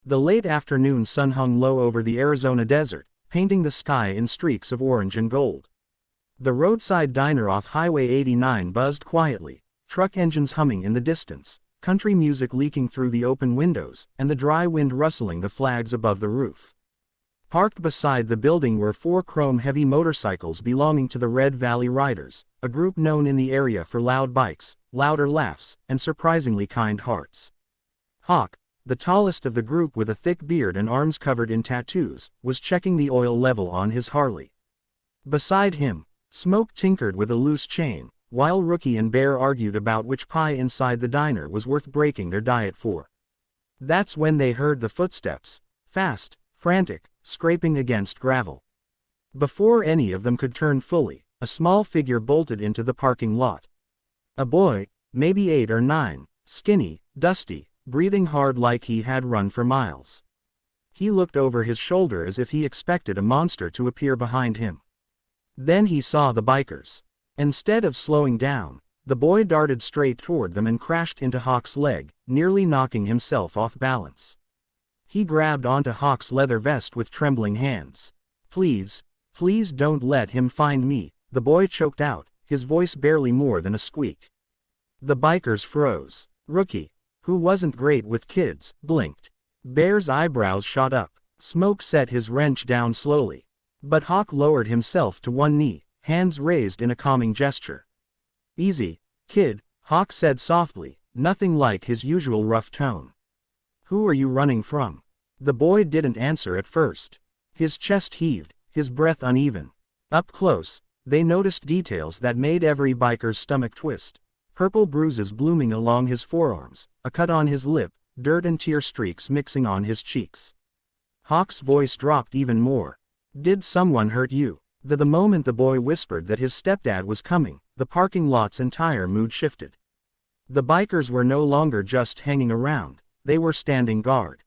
The late afternoon sun hung low over the Arizona desert, painting the sky in streaks of orange and gold. The roadside diner off Highway 89 buzzed quietly, truck engines humming in the distance, country music leaking through the open windows, and the dry wind rustling the flags above the roof. Parked beside the building were 4 chrome-heavy motorcycles belonging to the Red Valley Riders, a group known in the area for loud bikes, louder laughs, and surprisingly kind hearts. Hawk, the tallest of the group with a thick beard and arms covered in tattoos, was checking the oil level on his Harley. Beside him, Smoke tinkered with a loose chain, while Rookie and Bear argued about which pie inside the diner was worth breaking their diet for. That's when they heard the footsteps, fast, frantic, scraping against gravel. Before any of them could turn fully, a small figure bolted into the parking lot. A boy, maybe 8 or 9, skinny, dusty, breathing hard like he had run for miles. He looked over his shoulder as if he expected a monster to appear behind him. Then he saw the bikers. Instead of slowing down, the boy darted straight toward them and crashed into Hawk's leg, nearly knocking himself off balance. He grabbed onto Hawk's leather vest with trembling hands. "Please, please don't let him find me," the boy choked out, his voice barely more than a squeak. The bikers froze. Rookie, who wasn't great with kids, blinked. Bear's eyebrows shot up. Smoke set his wrench down slowly. But Hawk lowered himself to one knee, hands raised in a calming gesture. "Easy, kid," Hawk said softly, nothing like his usual rough tone. "Who are you running from?" The boy didn't answer at first. His chest heaved, his breath uneven. Up close, they noticed details that made every biker's stomach twist. Purple bruises blooming along his forearms, a cut on his lip, dirt and tear streaks mixing on his cheeks. Hawk's voice dropped even more. "Did someone hurt you?" The moment the boy whispered that his stepdad was coming, the parking lot's entire mood shifted. The bikers were no longer just hanging around, they were standing guard.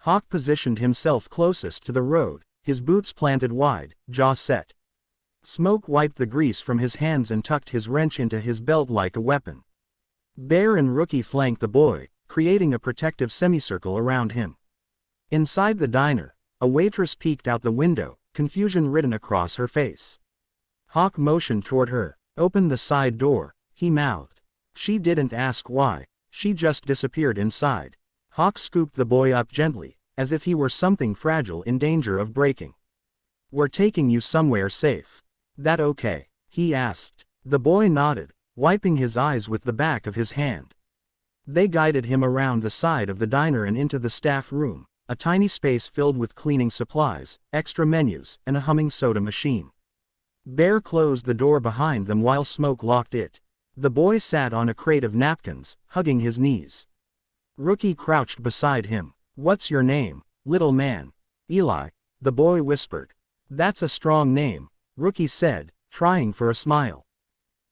Hawk positioned himself closest to the road, his boots planted wide, jaw set. Smoke wiped the grease from his hands and tucked his wrench into his belt like a weapon. Bear and Rookie flanked the boy, creating a protective semicircle around him. Inside the diner, a waitress peeked out the window, confusion written across her face. Hawk motioned toward her. "Open the side door," he mouthed. She didn't ask why, she just disappeared inside. Hawk scooped the boy up gently, as if he were something fragile in danger of breaking. "We're taking you somewhere safe. That okay?" he asked. The boy nodded, wiping his eyes with the back of his hand. They guided him around the side of the diner and into the staff room, a tiny space filled with cleaning supplies, extra menus, and a humming soda machine. Bear closed the door behind them while Smoke locked it. The boy sat on a crate of napkins, hugging his knees. Rookie crouched beside him. "What's your name, little man?" "Eli," the boy whispered. "That's a strong name," Rookie said, trying for a smile.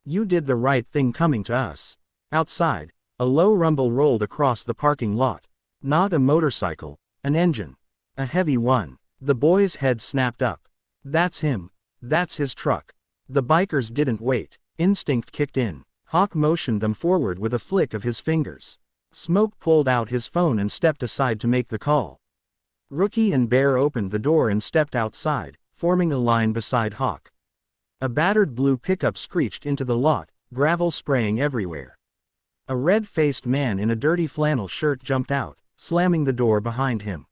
"You did the right thing coming to us." Outside, a low rumble rolled across the parking lot. Not a motorcycle, an engine. A heavy one. The boy's head snapped up. "That's him. That's his truck." The bikers didn't wait. Instinct kicked in. Hawk motioned them forward with a flick of his fingers. Smoke pulled out his phone and stepped aside to make the call. Rookie and Bear opened the door and stepped outside, forming a line beside Hawk. A battered blue pickup screeched into the lot, gravel spraying everywhere. A red-faced man in a dirty flannel shirt jumped out, slamming the door behind him.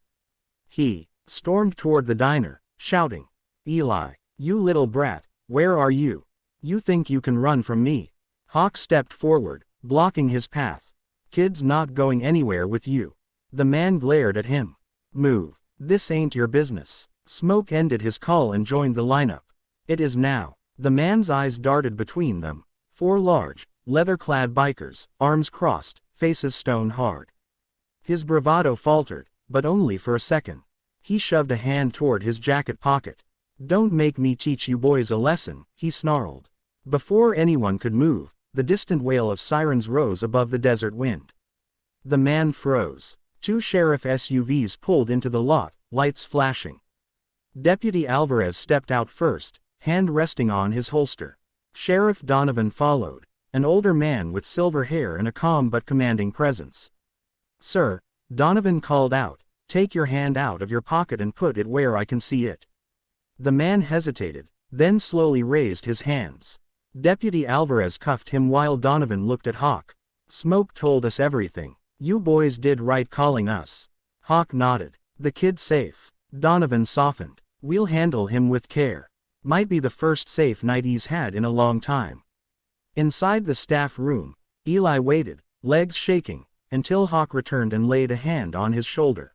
He stormed toward the diner, shouting, "Eli, you little brat, where are you? You think you can run from me?" Hawk stepped forward, blocking his path. "Kid's not going anywhere with you." The man glared at him. "Move. This ain't your business." Smoke ended his call and joined the lineup. "It is now." The man's eyes darted between them. 4 large, leather-clad bikers, arms crossed, faces stone hard. His bravado faltered, but only for a second. He shoved a hand toward his jacket pocket. "Don't make me teach you boys a lesson," he snarled. Before anyone could move, the distant wail of sirens rose above the desert wind. The man froze. 2 sheriff SUVs pulled into the lot, lights flashing. Deputy Alvarez stepped out first, hand resting on his holster. Sheriff Donovan followed, an older man with silver hair and a calm but commanding presence. "Sir," Donovan called out, Take your hand out of your pocket and put it where I can see it. The man hesitated, then slowly raised his hands. Deputy Alvarez cuffed him while Donovan looked at Hawk. Smoke told us everything. You boys did right calling us. Hawk nodded. The kid's safe. Donovan softened. We'll handle him with care. Might be the first safe night he's had in a long time. Inside the staff room, Eli waited, legs shaking, until Hawk returned and laid a hand on his shoulder.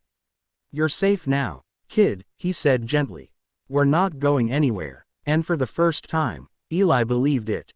You're safe now, kid, he said gently. We're not going anywhere. And for the first time, Eli believed it.